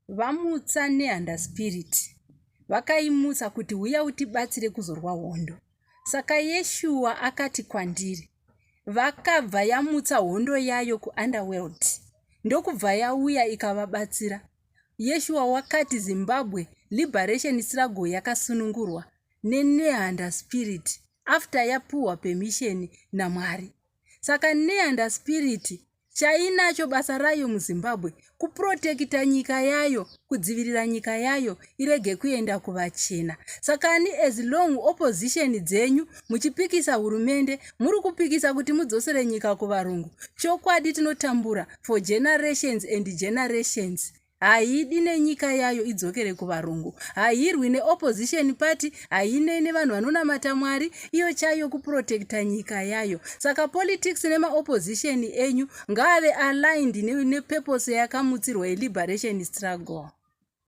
vamutsa nehanda spirit vakaimutsa kuti uya utibatsire kuzorwa hondo. Saka Yeshua akati kwandiri, vakabva yamutsa hondo yayo kuunderworld ndokubva yauya ikavabatsira. Yeshua wakati Zimbabwe liberation struggle yakasunungurwa nenehanda spirit after yapuwa permission naMwari. Saka nehanda spirit chainacho basa rayo muZimbabwe kuprotekta nyika yayo, kudzivirira nyika yayo irege kuenda kuvachena. Sakani as long opposition dzenyu muchipikisa hurumende muri kupikisa kuti mudzosere nyika kuvarungu, chokwadi tinotambura for generations and generations. Haidi nenyika yayo idzokere kuvarungu, hairwi neopposition party, haine nevanhu vanonamata Mwari, iyo chayo kuprotekta nyika yayo. Saka politics nemaopposition enyu ngave aligned nepurpose yakamutsirwa liberation struggle.